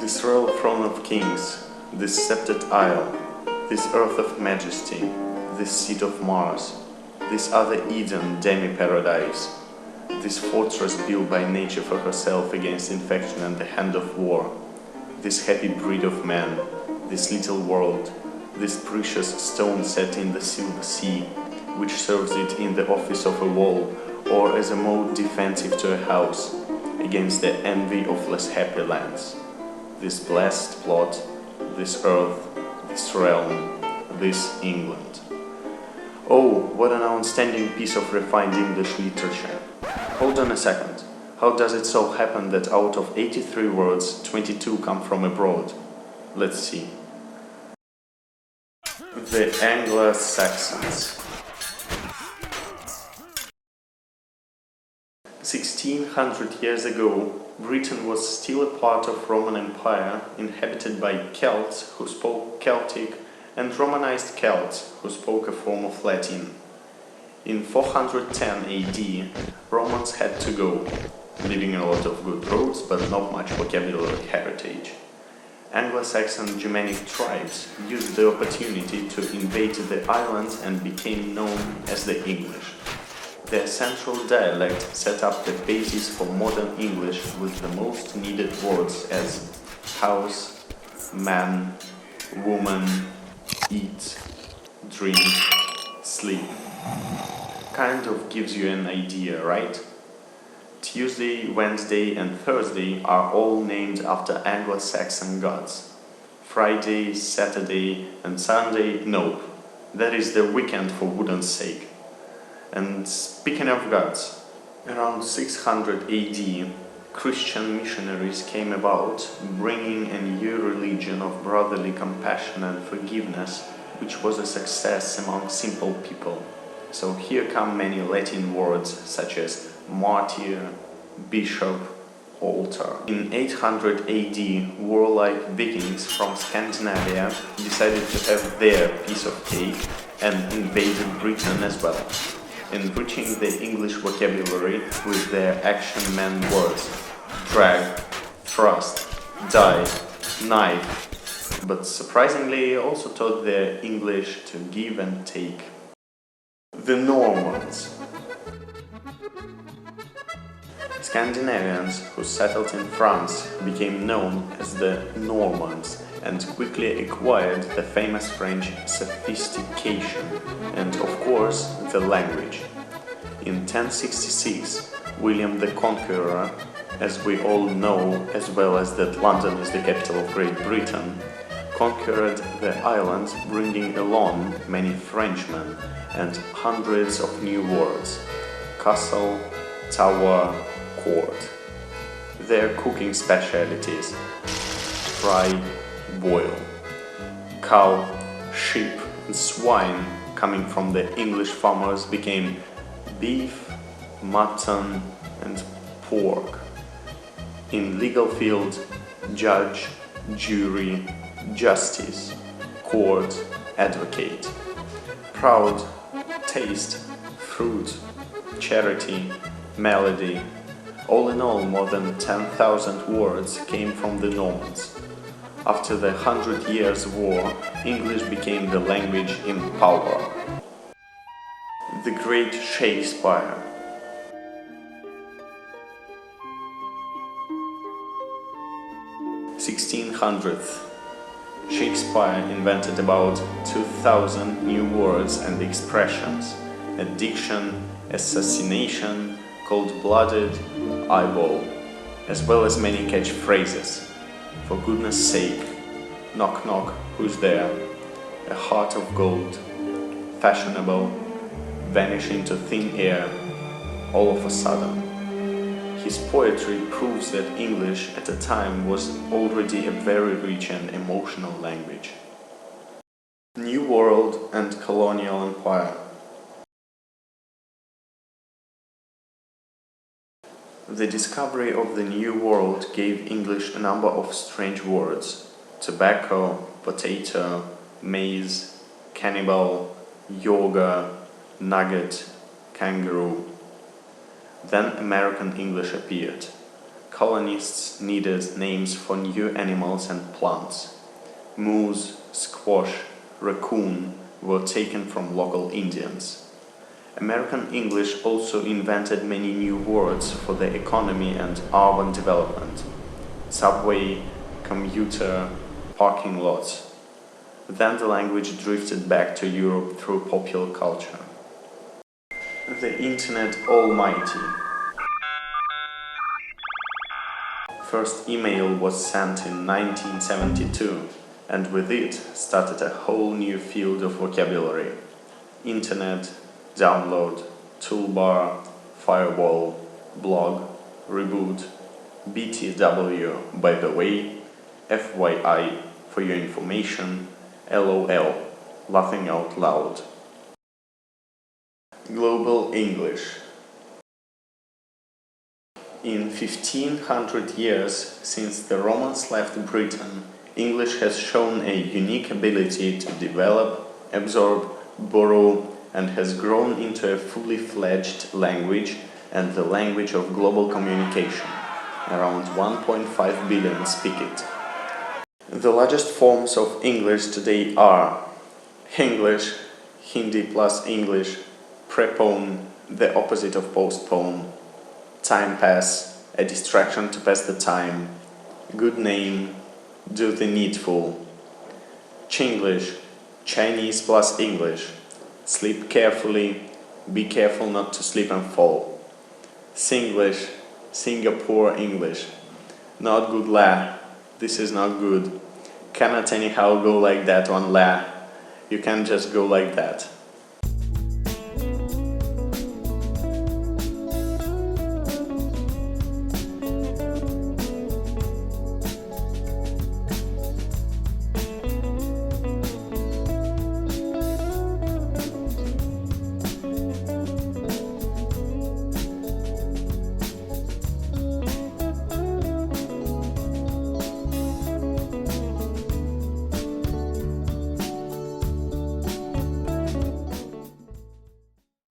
This royal throne of kings, this sceptred isle, this earth of majesty, this seat of Mars, this other Eden demi-paradise, this fortress built by nature for herself against infection and the hand of war, this happy breed of man, this little world, this precious stone set in the silver sea, which serves it in the office of a wall or as a moat defensive to a house, against the envy of less happy lands. This blessed plot, this earth, this realm, this England. Oh, what an outstanding piece of refined English literature. Hold on a second. How does it so happen that out of 83 words, 22 come from abroad? Let's see. The Anglo-Saxons. 1600 years ago, Britain was still a part of Roman Empire, inhabited by Celts who spoke Celtic and Romanized Celts who spoke a form of Latin. In 410 AD, Romans had to go, leaving a lot of good roads but not much vocabulary heritage. Anglo-Saxon Germanic tribes used the opportunity to invade the island and became known as the English. Their central dialect set up the basis for modern English with the most needed words as house, man, woman, eat, drink, sleep. Kind of gives you an idea, right? Tuesday, Wednesday and Thursday are all named after Anglo-Saxon gods. Friday, Saturday and Sunday, nope. That is the weekend for wood's sake. And speaking of gods, around 600 AD, Christian missionaries came about, bringing a new religion of brotherly compassion and forgiveness, which was a success among simple people. So here come many Latin words such as martyr, bishop, altar. In 800 AD, warlike Vikings from Scandinavia decided to have their piece of cake and invaded Britain as well, enriching the English vocabulary with their action-man words: drag, thrust, dive, knife, but surprisingly also taught their English to give and take. The Normans. Scandinavians who settled in France became known as the Normans and quickly acquired the famous French sophistication and, of course, the language. In 1066, William the Conqueror, as we all know, as well as that London is the capital of Great Britain, conquered the island, bringing along many Frenchmen and hundreds of new words: castle, tower, court. Their cooking specialities: fry, boil. Cow, sheep and swine coming from the English farmers became beef, mutton and pork. In legal field, judge, jury, justice, court, advocate. Proud, taste, fruit, charity, melody. All in all, more than 10,000 words came from the Normans. After the 100 Years' War, English became the language in power. The Great Shakespeare. (1600th). Shakespeare invented about 2,000 new words and expressions: addiction, assassination, cold-blooded, eyeball, as well as many catchphrases. For goodness sake, knock knock, who's there? A heart of gold, fashionable, vanish into thin air, all of a sudden. His poetry proves that English at the time was already a very rich and emotional language. New World and Colonial Empire. The discovery of the New World gave English a number of strange words: tobacco, potato, maize, cannibal, yoga, nugget, kangaroo. Then American English appeared. colonists needed names for new animals and plants. Moose, squash, raccoon were taken from local Indians. American English also invented many new words for the economy and urban development. Subway, commuter, parking lots. Then the language drifted back to Europe through popular culture. The Internet Almighty. First email was sent in 1972, and with it started a whole new field of vocabulary. Internet, download, toolbar, firewall, blog, reboot, BTW, by the way, FYI, for your information, LOL, laughing out loud. Global English. In 1500 years since the Romans left Britain, English has shown a unique ability to develop, absorb, borrow, and has grown into a fully fledged language and the language of global communication. Around 1.5 billion speak it. The largest forms of English today are Hinglish, Hindi plus English, prepone, the opposite of postpone, time pass, a distraction to pass the time, good name, do the needful, Chinglish, Chinese plus English, sleep carefully, be careful not to slip and fall, Singlish, Singapore English, not good la, this is not good, cannot anyhow go like that one la, you can't just go like that.